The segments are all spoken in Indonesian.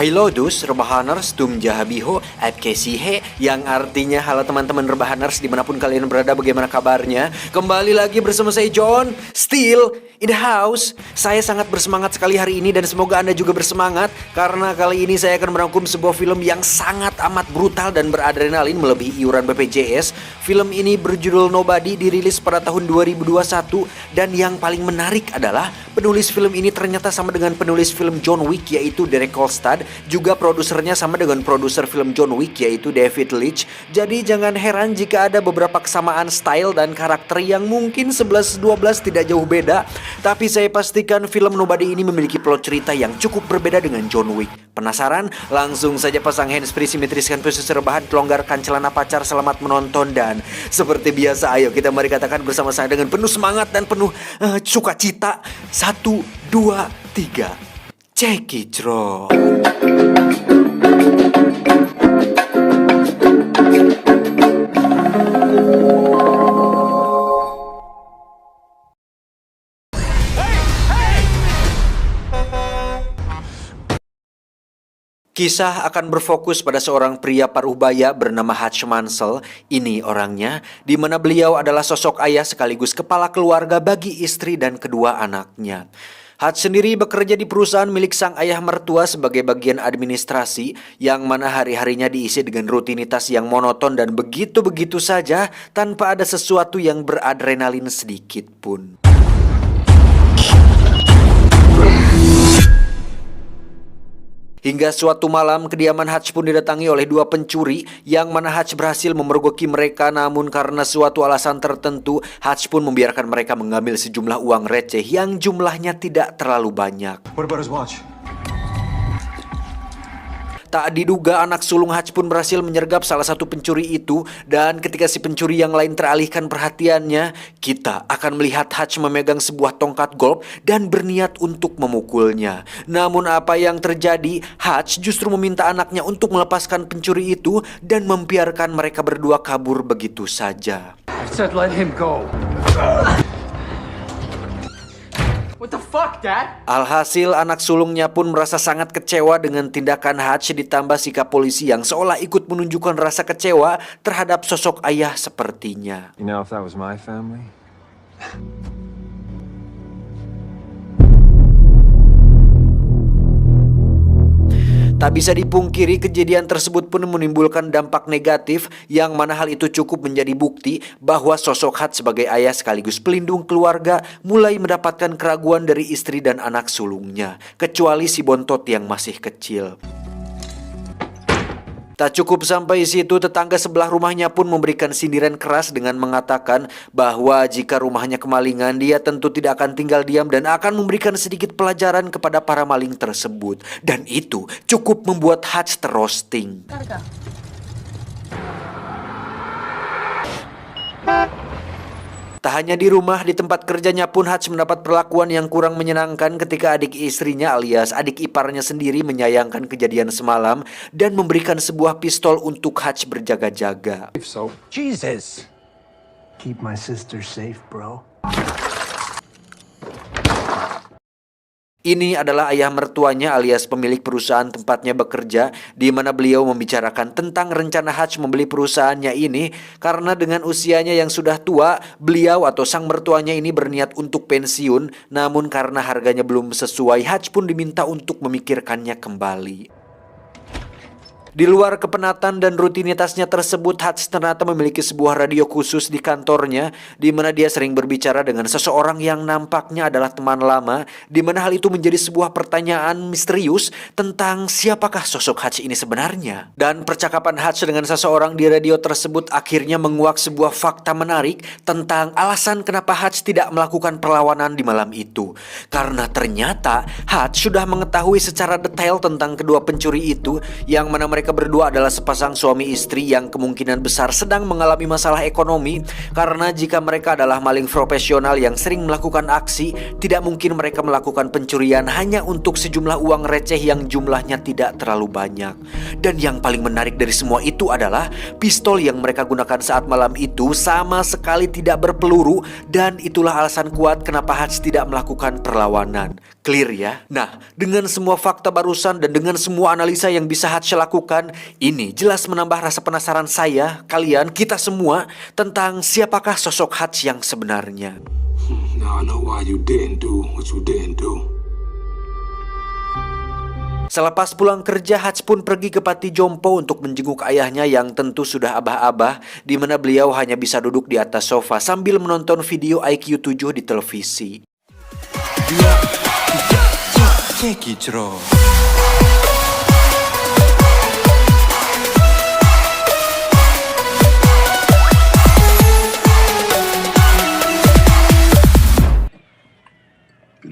Hailodus Rebahaners Tum Jahabiho Kesihe, yang artinya halo teman-teman Rebahaners dimanapun kalian berada, bagaimana kabarnya? Kembali lagi bersama saya John, still in the house. Saya sangat bersemangat sekali hari ini dan semoga Anda juga bersemangat, karena kali ini saya akan merangkum sebuah film yang sangat amat brutal dan beradrenalin melebihi iuran BPJS. Film ini berjudul Nobody, dirilis pada tahun 2021, dan yang paling menarik adalah penulis film ini ternyata sama dengan penulis film John Wick, yaitu Derek Kolstad. Juga produsernya sama dengan produser film John Wick, yaitu David Leitch. Jadi jangan heran jika ada beberapa kesamaan style dan karakter yang mungkin 11-12 tidak jauh beda. Tapi saya pastikan film Nobody ini memiliki plot cerita yang cukup berbeda dengan John Wick. Penasaran? Langsung saja pasang handsfree, simetriskan posisi rebahan, kelonggarkan celana pacar, selamat menonton. Dan seperti biasa, ayo kita mari katakan bersama saya dengan penuh semangat dan penuh sukacita. 1, 2, 3. Check it, bro. Kisah akan berfokus pada seorang pria parubaya bernama Hutch Mansell. Ini orangnya, di mana beliau adalah sosok ayah sekaligus kepala keluarga bagi istri dan kedua anaknya. Hutch sendiri bekerja di perusahaan milik sang ayah mertua sebagai bagian administrasi, yang mana hari-harinya diisi dengan rutinitas yang monoton dan begitu-begitu saja tanpa ada sesuatu yang beradrenalin sedikit pun. Hingga suatu malam, kediaman Hutch pun didatangi oleh dua pencuri, yang mana Hutch berhasil memergoki mereka. Namun karena suatu alasan tertentu, Hutch pun membiarkan mereka mengambil sejumlah uang receh yang jumlahnya tidak terlalu banyak. What about his watch? Tak diduga anak sulung Hutch pun berhasil menyergap salah satu pencuri itu, dan ketika si pencuri yang lain teralihkan perhatiannya, kita akan melihat Hutch memegang sebuah tongkat golf dan berniat untuk memukulnya. Namun apa yang terjadi? Hutch justru meminta anaknya untuk melepaskan pencuri itu dan membiarkan mereka berdua kabur begitu saja. I said let him go. What the fuck, Dad? Alhasil anak sulungnya pun merasa sangat kecewa dengan tindakan Hutch, ditambah sikap polisi yang seolah ikut menunjukkan rasa kecewa terhadap sosok ayah sepertinya. You know, if that was my family. Tak bisa dipungkiri, kejadian tersebut pun menimbulkan dampak negatif, yang mana hal itu cukup menjadi bukti bahwa sosok Hutch sebagai ayah sekaligus pelindung keluarga mulai mendapatkan keraguan dari istri dan anak sulungnya, kecuali si bontot yang masih kecil. Tak cukup sampai situ, tetangga sebelah rumahnya pun memberikan sindiran keras dengan mengatakan bahwa jika rumahnya kemalingan, dia tentu tidak akan tinggal diam dan akan memberikan sedikit pelajaran kepada para maling tersebut. Dan itu cukup membuat Hutch terroasting. Tak hanya di rumah, di tempat kerjanya pun Hutch mendapat perlakuan yang kurang menyenangkan ketika adik istrinya alias adik iparnya sendiri menyayangkan kejadian semalam dan memberikan sebuah pistol untuk Hutch berjaga-jaga. So, Jesus! Keep my sister safe, bro. Ini adalah ayah mertuanya alias pemilik perusahaan tempatnya bekerja, di mana beliau membicarakan tentang rencana Hutch membeli perusahaannya ini karena dengan usianya yang sudah tua, beliau atau sang mertuanya ini berniat untuk pensiun. Namun karena harganya belum sesuai, Hutch pun diminta untuk memikirkannya kembali. Di luar kepenatan dan rutinitasnya tersebut, Hutch ternyata memiliki sebuah radio khusus di kantornya, di mana dia sering berbicara dengan seseorang yang nampaknya adalah teman lama, di mana hal itu menjadi sebuah pertanyaan misterius tentang siapakah sosok Hutch ini sebenarnya. Dan percakapan Hutch dengan seseorang di radio tersebut akhirnya menguak sebuah fakta menarik tentang alasan kenapa Hutch tidak melakukan perlawanan di malam itu. Karena ternyata Hutch sudah mengetahui secara detail tentang kedua pencuri itu, yang mana mereka berdua adalah sepasang suami istri yang kemungkinan besar sedang mengalami masalah ekonomi, karena jika mereka adalah maling profesional yang sering melakukan aksi, tidak mungkin mereka melakukan pencurian hanya untuk sejumlah uang receh yang jumlahnya tidak terlalu banyak. Dan yang paling menarik dari semua itu adalah pistol yang mereka gunakan saat malam itu sama sekali tidak berpeluru, dan itulah alasan kuat kenapa Hutch tidak melakukan perlawanan. Clear ya? Nah, dengan semua fakta barusan dan dengan semua analisa yang bisa Hutch lakukan, ini jelas menambah rasa penasaran saya, kalian, kita semua tentang siapakah sosok Hutch yang sebenarnya. Now I know why you didn't do what you didn't do. Selepas pulang kerja, Hutch pun pergi ke Panti Jompo untuk menjenguk ayahnya yang tentu sudah abah-abah, di mana beliau hanya bisa duduk di atas sofa sambil menonton video IQ 7 di televisi. You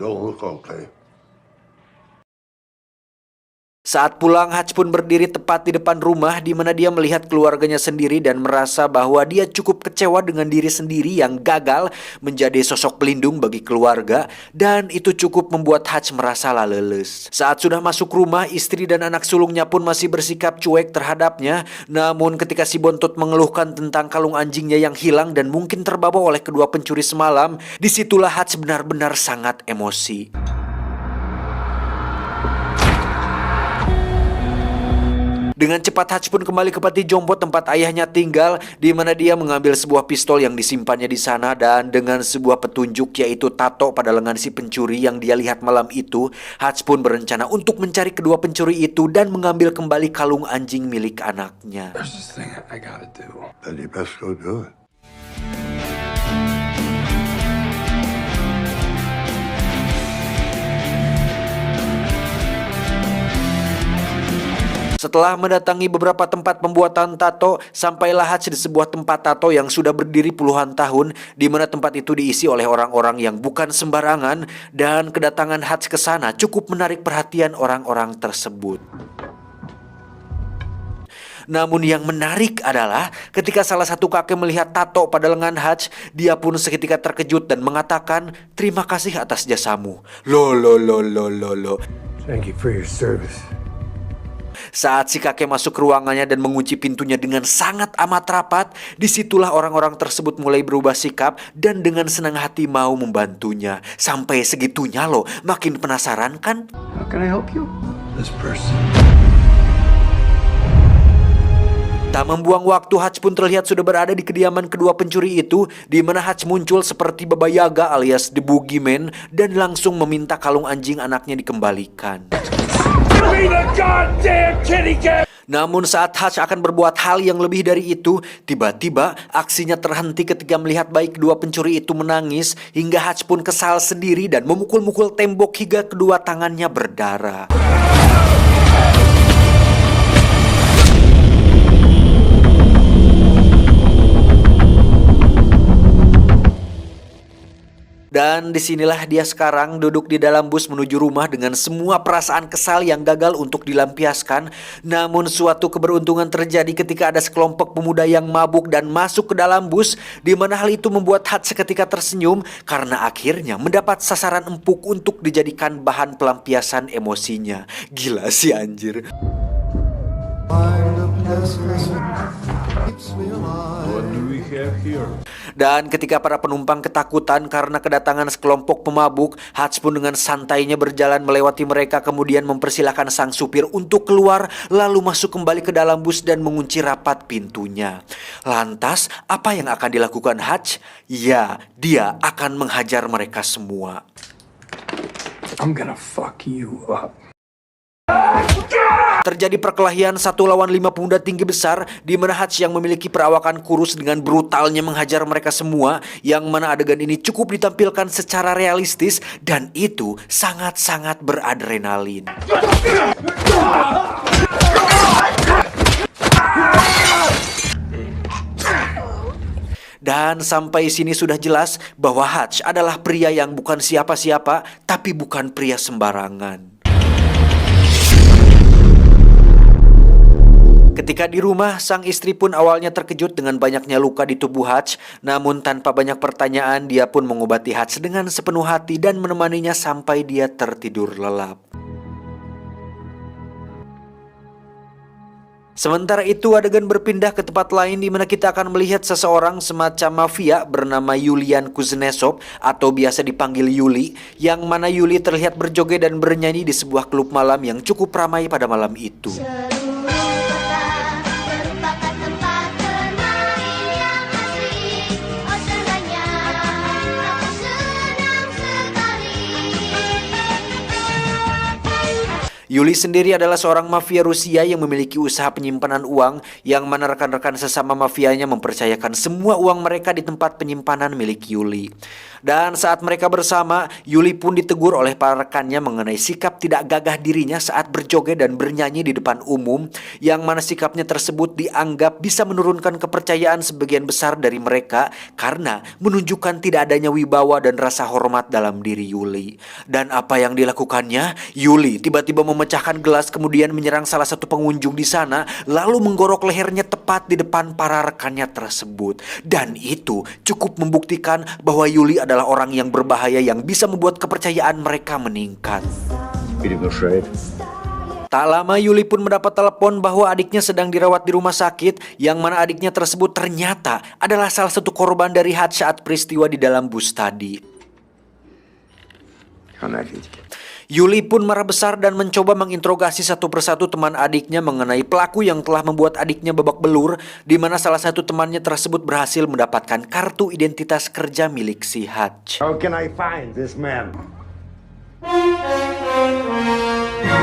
don't look okay. Saat pulang, Hutch pun berdiri tepat di depan rumah di mana dia melihat keluarganya sendiri dan merasa bahwa dia cukup kecewa dengan diri sendiri yang gagal menjadi sosok pelindung bagi keluarga, dan itu cukup membuat Hutch merasa leles. Saat sudah masuk rumah, istri dan anak sulungnya pun masih bersikap cuek terhadapnya, namun ketika si bontot mengeluhkan tentang kalung anjingnya yang hilang dan mungkin terbawa oleh kedua pencuri semalam, disitulah Hutch benar-benar sangat emosi. Dengan cepat Hutch pun kembali ke Panti Jompo tempat ayahnya tinggal, di mana dia mengambil sebuah pistol yang disimpannya di sana, dan dengan sebuah petunjuk yaitu tato pada lengan si pencuri yang dia lihat malam itu, Hutch pun berencana untuk mencari kedua pencuri itu dan mengambil kembali kalung anjing milik anaknya. There's this thing I gotta do. Then you best go do it. Setelah mendatangi beberapa tempat pembuatan tato, sampailah Hutch di sebuah tempat tato yang sudah berdiri puluhan tahun, di mana tempat itu diisi oleh orang-orang yang bukan sembarangan, dan kedatangan Hutch ke sana cukup menarik perhatian orang-orang tersebut. Namun yang menarik adalah ketika salah satu kakek melihat tato pada lengan Hutch, dia pun seketika terkejut dan mengatakan, "Terima kasih atas jasamu." Lo. Thank you for your service. Saat si kakek masuk ke ruangannya dan mengunci pintunya dengan sangat amat rapat, disitulah orang-orang tersebut mulai berubah sikap dan dengan senang hati mau membantunya. Sampai segitunya loh, makin penasaran kan? How can I help you? This person. Tak membuang waktu, Hutch pun terlihat sudah berada di kediaman kedua pencuri itu, di mana Hutch muncul seperti Baba Yaga alias The Boogeyman dan langsung meminta kalung anjing anaknya dikembalikan. Namun saat Hutch akan berbuat hal yang lebih dari itu, tiba-tiba aksinya terhenti ketika melihat baik kedua pencuri itu menangis, hingga Hutch pun kesal sendiri dan memukul-mukul tembok hingga kedua tangannya berdarah. Dan disinilah dia sekarang duduk di dalam bus menuju rumah dengan semua perasaan kesal yang gagal untuk dilampiaskan. Namun suatu keberuntungan terjadi ketika ada sekelompok pemuda yang mabuk dan masuk ke dalam bus, di mana hal itu membuat Hutch seketika tersenyum karena akhirnya mendapat sasaran empuk untuk dijadikan bahan pelampiasan emosinya. Gila sih anjir. Dan ketika para penumpang ketakutan karena kedatangan sekelompok pemabuk, Hutch pun dengan santainya berjalan melewati mereka, kemudian mempersilahkan sang supir untuk keluar, lalu masuk kembali ke dalam bus dan mengunci rapat pintunya. Lantas, apa yang akan dilakukan Hutch? Ya, dia akan menghajar mereka semua. I'm gonna fuck you up. Terjadi perkelahian 1 lawan 5 pemuda tinggi besar, di mana Hutch yang memiliki perawakan kurus dengan brutalnya menghajar mereka semua, yang mana adegan ini cukup ditampilkan secara realistis dan itu sangat-sangat beradrenalin. Dan sampai sini sudah jelas bahwa Hutch adalah pria yang bukan siapa-siapa, tapi bukan pria sembarangan. Ketika di rumah, sang istri pun awalnya terkejut dengan banyaknya luka di tubuh Hutch, namun tanpa banyak pertanyaan dia pun mengobati Hutch dengan sepenuh hati dan menemaninya sampai dia tertidur lelap. Sementara itu adegan berpindah ke tempat lain di mana kita akan melihat seseorang semacam mafia bernama Yulian Kuznetsov atau biasa dipanggil Yuli, yang mana Yuli terlihat berjoget dan bernyanyi di sebuah klub malam yang cukup ramai pada malam itu. Seluruh kota merupakan tempat bermain yang asli. Oh senangnya, aku senang sekali. Yuli sendiri adalah seorang mafia Rusia yang memiliki usaha penyimpanan uang, yang mana rekan-rekan sesama mafianya mempercayakan semua uang mereka di tempat penyimpanan milik Yuli. Dan saat mereka bersama, Yuli pun ditegur oleh para rekannya mengenai sikap tidak gagah dirinya saat berjoget dan bernyanyi di depan umum, yang mana sikapnya tersebut dianggap bisa menurunkan kepercayaan sebagian besar dari mereka karena menunjukkan tidak adanya wibawa dan rasa hormat dalam diri Yuli. Dan apa yang dilakukannya? Yuli tiba-tiba memecahkan gelas kemudian menyerang salah satu pengunjung di sana, lalu menggorok lehernya tepat di depan para rekannya tersebut. Dan itu cukup membuktikan bahwa Yuli adalah orang yang berbahaya yang bisa membuat kepercayaan mereka meningkat. Tak lama Yuli pun mendapat telepon bahwa adiknya sedang dirawat di rumah sakit, yang mana adiknya tersebut ternyata adalah salah satu korban dari Hutch saat peristiwa di dalam bus tadi. Yuli pun marah besar dan mencoba menginterogasi satu persatu teman adiknya mengenai pelaku yang telah membuat adiknya babak belur, di mana salah satu temannya tersebut berhasil mendapatkan kartu identitas kerja milik si Hutch. How can I find this man?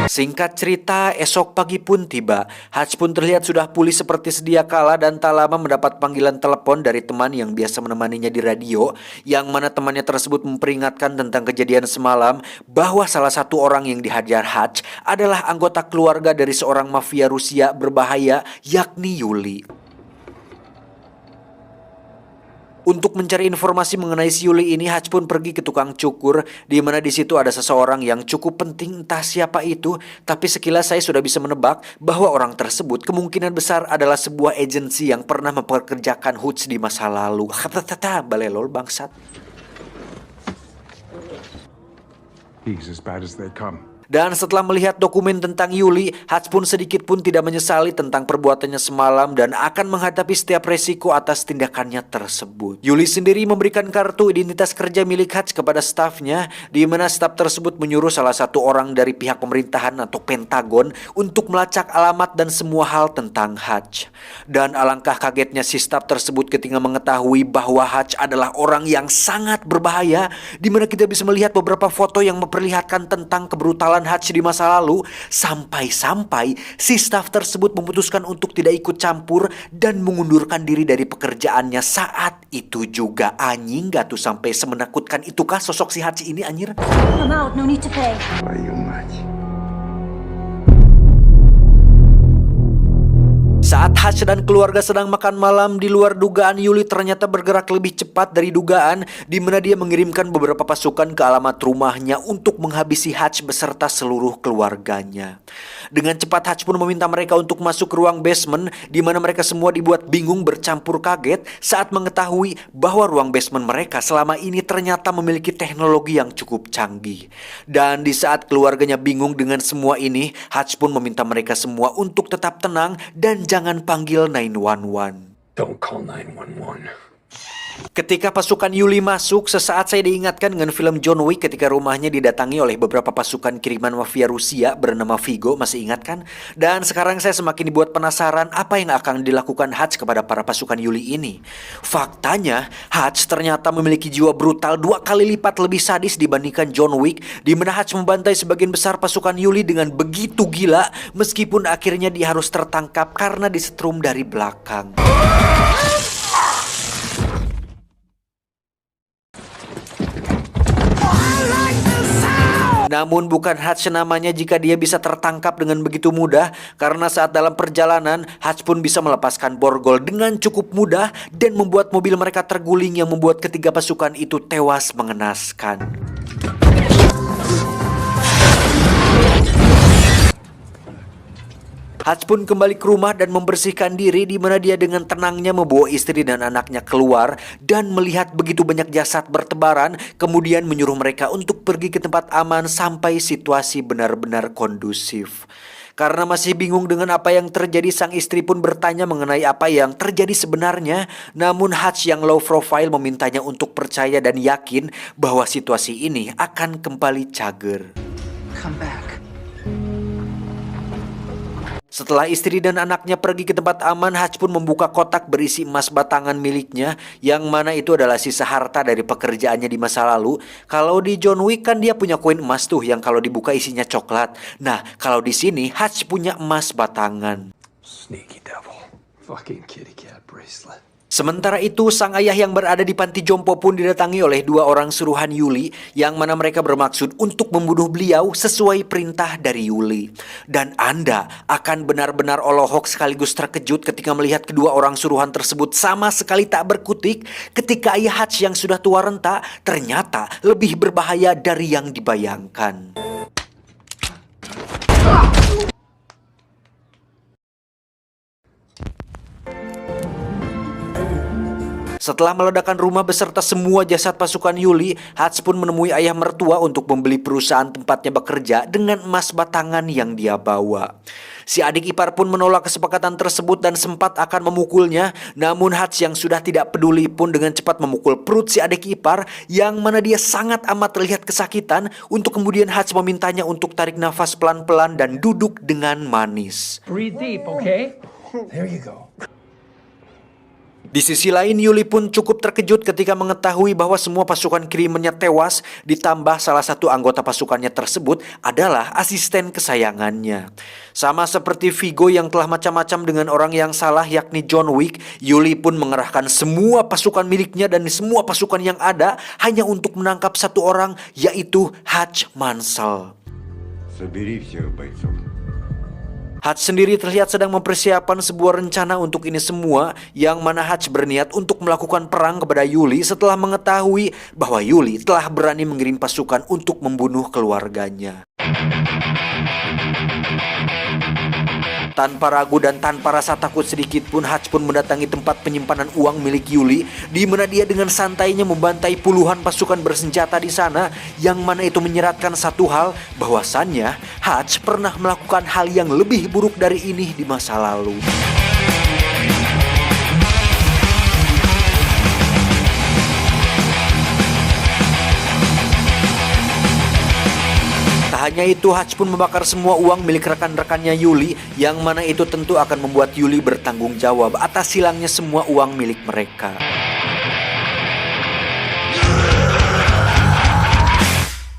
Singkat cerita, esok pagi pun tiba. Hutch pun terlihat sudah pulih seperti sedia kala dan tak lama mendapat panggilan telepon dari teman yang biasa menemaninya di radio, yang mana temannya tersebut memperingatkan tentang kejadian semalam bahwa salah satu orang yang dihajar Hutch adalah anggota keluarga dari seorang mafia Rusia berbahaya, yakni Yuli. Untuk mencari informasi mengenai si Yuli ini, Hutch pun pergi ke tukang cukur, di mana di situ ada seseorang yang cukup penting, entah siapa itu, tapi sekilas saya sudah bisa menebak bahwa orang tersebut kemungkinan besar adalah sebuah agensi yang pernah mempekerjakan Hutch di masa lalu. Balelol bangsat. He's as bad as they come. Dan setelah melihat dokumen tentang Yuli, Hutch pun sedikit pun tidak menyesali tentang perbuatannya semalam dan akan menghadapi setiap resiko atas tindakannya tersebut. Yuli sendiri memberikan kartu identitas kerja milik Hutch kepada stafnya, di mana staf tersebut menyuruh salah satu orang dari pihak pemerintahan atau Pentagon untuk melacak alamat dan semua hal tentang Hutch. Dan alangkah kagetnya si staf tersebut ketika mengetahui bahwa Hutch adalah orang yang sangat berbahaya, di mana kita bisa melihat beberapa foto yang memperlihatkan tentang kebrutalan Hutch di masa lalu, sampai-sampai si staf tersebut memutuskan untuk tidak ikut campur dan mengundurkan diri dari pekerjaannya saat itu juga. Anjing, gak tuh sampai semenakutkan itukah sosok si Hutch ini, anjir? I'm out, no need to pay. Why you much? Saat Hutch dan keluarga sedang makan malam, di luar dugaan Yuli ternyata bergerak lebih cepat dari dugaan, di mana dia mengirimkan beberapa pasukan ke alamat rumahnya untuk menghabisi Hutch beserta seluruh keluarganya. Dengan cepat Hutch pun meminta mereka untuk masuk ke ruang basement, di mana mereka semua dibuat bingung bercampur kaget saat mengetahui bahwa ruang basement mereka selama ini ternyata memiliki teknologi yang cukup canggih. Dan di saat keluarganya bingung dengan semua ini, Hutch pun meminta mereka semua untuk tetap tenang dan jangan panggil 911. Don't call 911. Ketika pasukan Yuli masuk, sesaat saya diingatkan dengan film John Wick ketika rumahnya didatangi oleh beberapa pasukan kiriman mafia Rusia bernama Vigo, masih ingat kan? Dan sekarang saya semakin dibuat penasaran apa yang akan dilakukan Hutch kepada para pasukan Yuli ini. Faktanya, Hutch ternyata memiliki jiwa brutal 2 kali lipat lebih sadis dibandingkan John Wick, di mana Hutch membantai sebagian besar pasukan Yuli dengan begitu gila, meskipun akhirnya dia harus tertangkap karena disetrum dari belakang. Namun bukan Hutch namanya jika dia bisa tertangkap dengan begitu mudah, karena saat dalam perjalanan Hutch pun bisa melepaskan borgol dengan cukup mudah dan membuat mobil mereka terguling yang membuat ketiga pasukan itu tewas mengenaskan. Hutch pun kembali ke rumah dan membersihkan diri, di mana dia dengan tenangnya membawa istri dan anaknya keluar dan melihat begitu banyak jasad bertebaran, kemudian menyuruh mereka untuk pergi ke tempat aman sampai situasi benar-benar kondusif. Karena masih bingung dengan apa yang terjadi, sang istri pun bertanya mengenai apa yang terjadi sebenarnya. Namun Hutch yang low profile memintanya untuk percaya dan yakin bahwa situasi ini akan kembali cager. Come back. Setelah istri dan anaknya pergi ke tempat aman, Hutch pun membuka kotak berisi emas batangan miliknya, yang mana itu adalah sisa harta dari pekerjaannya di masa lalu. Kalau di John Wick kan dia punya koin emas tuh yang kalau dibuka isinya coklat. Nah, kalau di sini Hutch punya emas batangan. Sneaky devil. Fucking kitty cat bracelet. Sementara itu, sang ayah yang berada di panti jompo pun didatangi oleh 2 orang suruhan Yuli, yang mana mereka bermaksud untuk membunuh beliau sesuai perintah dari Yuli. Dan Anda akan benar-benar olohok sekaligus terkejut ketika melihat kedua orang suruhan tersebut sama sekali tak berkutik, ketika ayah Hutch yang sudah tua renta ternyata lebih berbahaya dari yang dibayangkan. Setelah meledakkan rumah beserta semua jasad pasukan Yuli, Hutch pun menemui ayah mertua untuk membeli perusahaan tempatnya bekerja dengan emas batangan yang dia bawa. Si adik ipar pun menolak kesepakatan tersebut dan sempat akan memukulnya. Namun Hutch yang sudah tidak peduli pun dengan cepat memukul perut si adik ipar, yang mana dia sangat amat terlihat kesakitan. Untuk kemudian Hutch memintanya untuk tarik nafas pelan-pelan dan duduk dengan manis. Breathe deep, okay? There you go. Di sisi lain, Yuli pun cukup terkejut ketika mengetahui bahwa semua pasukan krimennya tewas, ditambah salah satu anggota pasukannya tersebut adalah asisten kesayangannya. Sama seperti Viggo yang telah macam-macam dengan orang yang salah, yakni John Wick, Yuli pun mengerahkan semua pasukan miliknya dan semua pasukan yang ada hanya untuk menangkap satu orang, yaitu Hutch Mansell. Собери всех бойцов. Hutch sendiri terlihat sedang mempersiapkan sebuah rencana untuk ini semua, yang mana Hutch berniat untuk melakukan perang kepada Yuli setelah mengetahui bahwa Yuli telah berani mengirim pasukan untuk membunuh keluarganya. Tanpa ragu dan tanpa rasa takut sedikit pun, Hutch pun mendatangi tempat penyimpanan uang milik Yuli, di mana dia dengan santainya membantai puluhan pasukan bersenjata di sana, yang mana itu menyeratkan satu hal, bahwasannya Hutch pernah melakukan hal yang lebih buruk dari ini di masa lalu. Hanya itu, Hutch pun membakar semua uang milik rekan-rekannya Yuli, yang mana itu tentu akan membuat Yuli bertanggung jawab atas hilangnya semua uang milik mereka.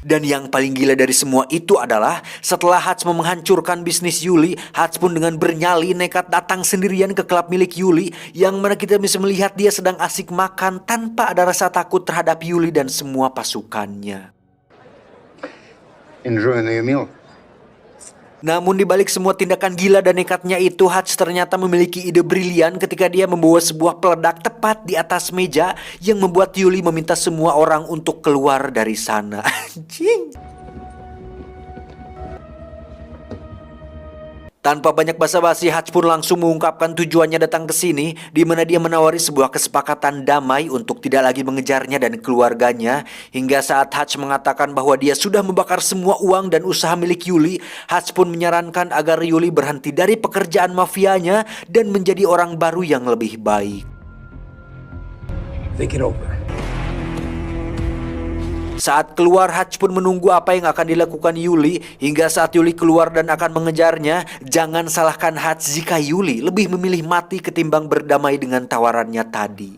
Dan yang paling gila dari semua itu adalah setelah Hutch menghancurkan bisnis Yuli, Hutch pun dengan bernyali nekat datang sendirian ke klub milik Yuli, yang mana kita bisa melihat dia sedang asik makan tanpa ada rasa takut terhadap Yuli dan semua pasukannya. Enjoying your meal? Namun dibalik semua tindakan gila dan nekatnya itu, Hutch ternyata memiliki ide brilian ketika dia membawa sebuah peledak tepat di atas meja, yang membuat Yuli meminta semua orang untuk keluar dari sana. Anjing. Tanpa banyak basa-basi, Hutch pun langsung mengungkapkan tujuannya datang ke sini, di mana dia menawari sebuah kesepakatan damai untuk tidak lagi mengejarnya dan keluarganya. Hingga saat Hutch mengatakan bahwa dia sudah membakar semua uang dan usaha milik Yuli, Hutch pun menyarankan agar Yuli berhenti dari pekerjaan mafianya dan menjadi orang baru yang lebih baik. Think it over. Saat keluar, Hutch pun menunggu apa yang akan dilakukan Yuli. Hingga saat Yuli keluar dan akan mengejarnya, jangan salahkan Hutch jika Yuli lebih memilih mati ketimbang berdamai dengan tawarannya tadi.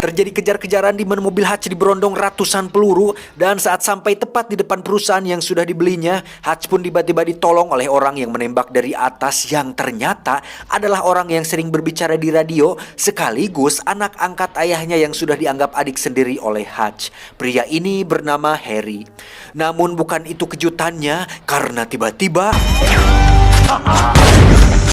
Terjadi kejar-kejaran di mana mobil Hutch diberondong ratusan peluru, dan saat sampai tepat di depan perusahaan yang sudah dibelinya, Hutch pun tiba-tiba ditolong oleh orang yang menembak dari atas, yang ternyata adalah orang yang sering berbicara di radio, sekaligus anak angkat ayahnya yang sudah dianggap adik sendiri oleh Hutch. Pria ini bernama Harry. Namun bukan itu kejutannya, karena tiba-tiba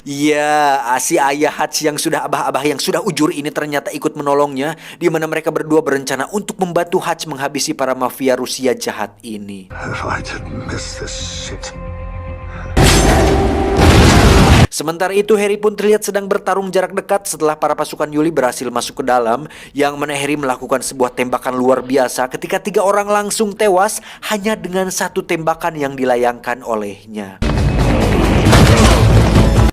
ya, si ayah Hutch yang sudah abah-abah yang sudah ujur ini ternyata ikut menolongnya, di mana mereka berdua berencana untuk membantu Hutch menghabisi para mafia Rusia jahat ini. If I didn't miss this shit. Sementara itu Harry pun terlihat sedang bertarung jarak dekat setelah para pasukan Yuli berhasil masuk ke dalam, yang mana Harry melakukan sebuah tembakan luar biasa ketika 3 orang langsung tewas hanya dengan 1 tembakan yang dilayangkan olehnya.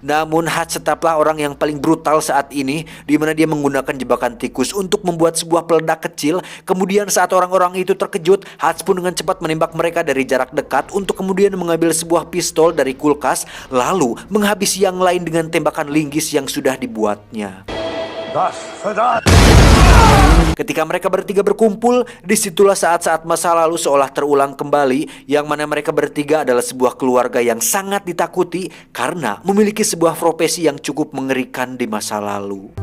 Namun Hutch tetaplah orang yang paling brutal saat ini, di mana dia menggunakan jebakan tikus untuk membuat sebuah peledak kecil. Kemudian saat orang-orang itu terkejut, Hutch pun dengan cepat menembak mereka dari jarak dekat untuk kemudian mengambil sebuah pistol dari kulkas, lalu menghabisi yang lain dengan tembakan linggis yang sudah dibuatnya. Ketika mereka bertiga berkumpul, disitulah saat-saat masa lalu seolah terulang kembali, yang mana mereka bertiga adalah sebuah keluarga yang sangat ditakuti karena memiliki sebuah profesi yang cukup mengerikan di masa lalu.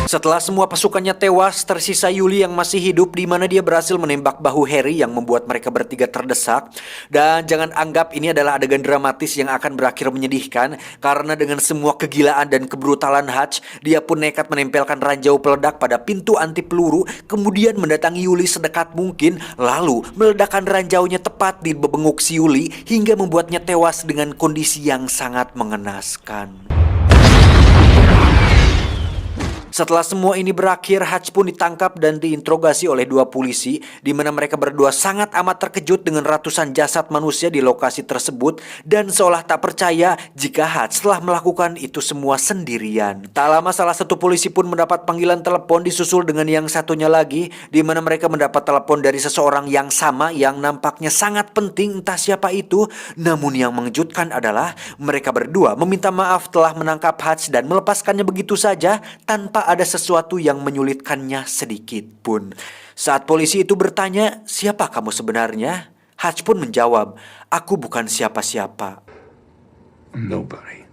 Setelah semua pasukannya tewas, tersisa Yuli yang masih hidup, di mana dia berhasil menembak bahu Harry yang membuat mereka bertiga terdesak. Dan jangan anggap ini adalah adegan dramatis yang akan berakhir menyedihkan, karena dengan semua kegilaan dan kebrutalan Hutch, dia pun nekat menempelkan ranjau peledak pada pintu anti peluru, kemudian mendatangi Yuli sedekat mungkin, lalu meledakkan ranjaunya tepat di bebenguk si Yuli hingga membuatnya tewas dengan kondisi yang sangat mengenaskan. Setelah semua ini berakhir, Hutch pun ditangkap dan diinterogasi oleh 2 polisi, di mana mereka berdua sangat amat terkejut dengan ratusan jasad manusia di lokasi tersebut dan seolah tak percaya jika Hutch telah melakukan itu semua sendirian. Tak lama salah satu polisi pun mendapat panggilan telepon disusul dengan yang satunya lagi, di mana mereka mendapat telepon dari seseorang yang sama yang nampaknya sangat penting, entah siapa itu. Namun yang mengejutkan adalah mereka berdua meminta maaf telah menangkap Hutch dan melepaskannya begitu saja tanpa ada sesuatu yang menyulitkannya sedikit pun. Saat polisi itu bertanya, "Siapa kamu sebenarnya?" Hutch pun menjawab, "Aku bukan siapa-siapa." Nobody.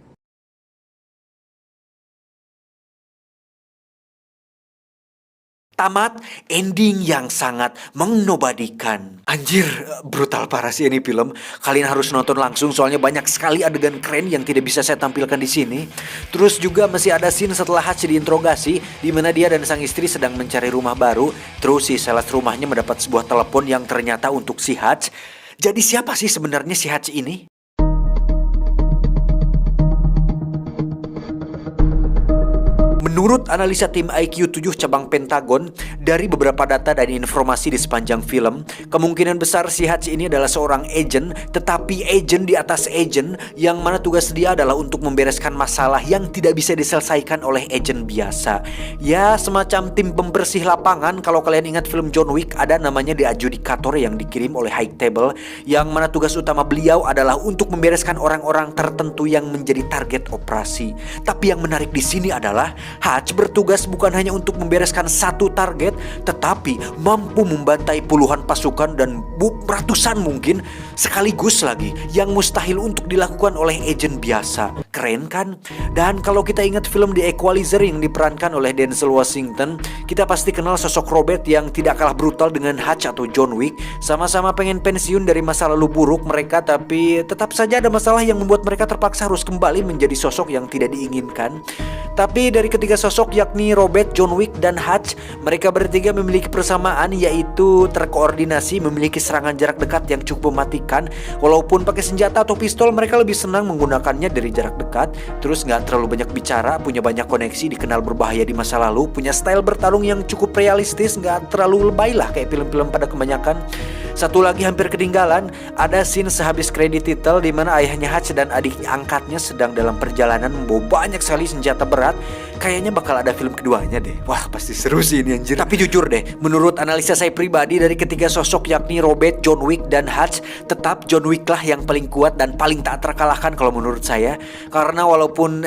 Tamat, ending yang sangat mengnobadikan. Anjir, brutal parah sih ini film. Kalian harus nonton langsung soalnya banyak sekali adegan keren yang tidak bisa saya tampilkan di sini. Terus juga masih ada scene setelah Hutch diinterogasi, di mana dia dan sang istri sedang mencari rumah baru. Terus si sales rumahnya mendapat sebuah telepon yang ternyata untuk si Hutch. Jadi siapa sih sebenarnya si Hutch ini? Menurut analisa tim IQ 7 cabang Pentagon, dari beberapa data dan informasi di sepanjang film, kemungkinan besar si Hutch ini adalah seorang agent, tetapi agent di atas agent, yang mana tugas dia adalah untuk membereskan masalah yang tidak bisa diselesaikan oleh agent biasa. Ya, semacam tim pembersih lapangan. Kalau kalian ingat film John Wick, ada namanya The Adjudicator yang dikirim oleh High Table, yang mana tugas utama beliau adalah untuk membereskan orang-orang tertentu yang menjadi target operasi. Tapi yang menarik di sini adalah Hutch bertugas bukan hanya untuk membereskan satu target, tetapi mampu membantai puluhan pasukan dan ratusan mungkin sekaligus lagi, yang mustahil untuk dilakukan oleh agen biasa. Keren kan? Dan kalau kita ingat film The Equalizer yang diperankan oleh Denzel Washington, kita pasti kenal sosok Robert yang tidak kalah brutal dengan Hutch atau John Wick. Sama-sama pengen pensiun dari masa lalu buruk mereka, tapi tetap saja ada masalah yang membuat mereka terpaksa harus kembali menjadi sosok yang tidak diinginkan. Tapi dari ketiga sosok yakni Robert, John Wick, dan Hutch, mereka bertiga memiliki persamaan, yaitu terkoordinasi, memiliki serangan jarak dekat yang cukup mematikan. Walaupun pakai senjata atau pistol, mereka lebih senang menggunakannya dari jarak dekat. Terus gak terlalu banyak bicara, punya banyak koneksi, dikenal berbahaya di masa lalu, punya style bertarung yang cukup realistis, gak terlalu lebay lah kayak film-film pada kebanyakan. Satu lagi hampir ketinggalan, ada scene sehabis kredit title di mana ayahnya Hutch dan adik angkatnya sedang dalam perjalanan membawa banyak sekali senjata berat. Kayaknya bakal ada film keduanya deh. Wah, pasti seru sih ini anjir. Tapi jujur deh, menurut analisa saya pribadi, dari ketiga sosok yakni Robert, John Wick, dan Hutch, tetap John Wick lah yang paling kuat dan paling tak terkalahkan kalau menurut saya. Karena walaupun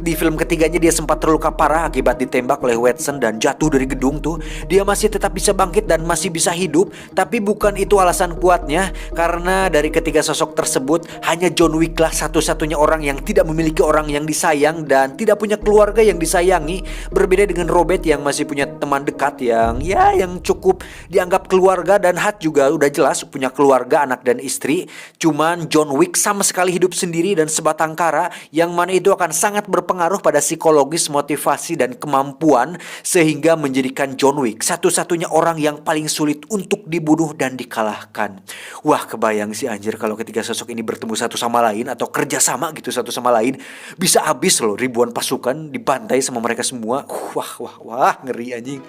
di film ketiganya dia sempat terluka parah akibat ditembak oleh Watson dan jatuh dari gedung tuh, dia masih tetap bisa bangkit dan masih bisa hidup. Tapi bukan itu alasan kuatnya, karena dari ketiga sosok tersebut hanya John Wick lah satu-satunya orang yang tidak memiliki orang yang disayang dan tidak punya keluarga yang disayang disayangi. Berbeda dengan Robert yang masih punya teman dekat yang cukup dianggap keluarga, dan Hutch juga udah jelas punya keluarga, anak dan istri. Cuman John Wick sama sekali hidup sendiri dan sebatang kara, yang mana itu akan sangat berpengaruh pada psikologis, motivasi, dan kemampuan, sehingga menjadikan John Wick satu-satunya orang yang paling sulit untuk dibunuh dan dikalahkan. Wah, kebayang sih anjir kalau ketiga sosok ini bertemu satu sama lain atau kerja sama gitu satu sama lain, bisa habis loh ribuan pasukan dibantai sama mereka semua. Wah, ngeri anjing.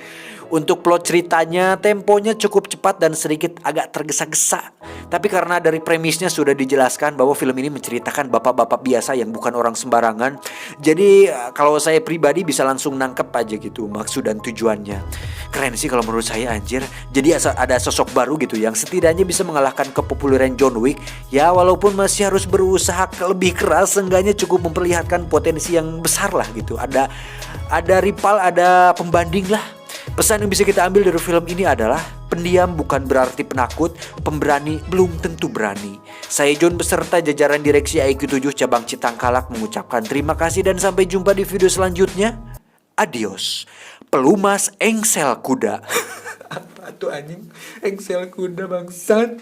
Untuk plot ceritanya, temponya cukup cepat dan sedikit agak tergesa-gesa. Tapi karena dari premisnya sudah dijelaskan bahwa film ini menceritakan bapak-bapak biasa yang bukan orang sembarangan, jadi kalau saya pribadi bisa langsung nangkep aja gitu maksud dan tujuannya. Keren sih kalau menurut saya anjir. Jadi ada sosok baru gitu yang setidaknya bisa mengalahkan kepopuleran John Wick. Ya walaupun masih harus berusaha lebih keras, seenggaknya cukup memperlihatkan potensi yang besar lah gitu. Ada rival, ada pembanding lah. Pesan yang bisa kita ambil dari film ini adalah pendiam bukan berarti penakut, pemberani belum tentu berani. Saya John beserta jajaran direksi IQ7 cabang Citangkalak mengucapkan terima kasih dan sampai jumpa di video selanjutnya. Adios. Pelumas engsel kuda. Apa tuh anjing? Engsel kuda bangsat.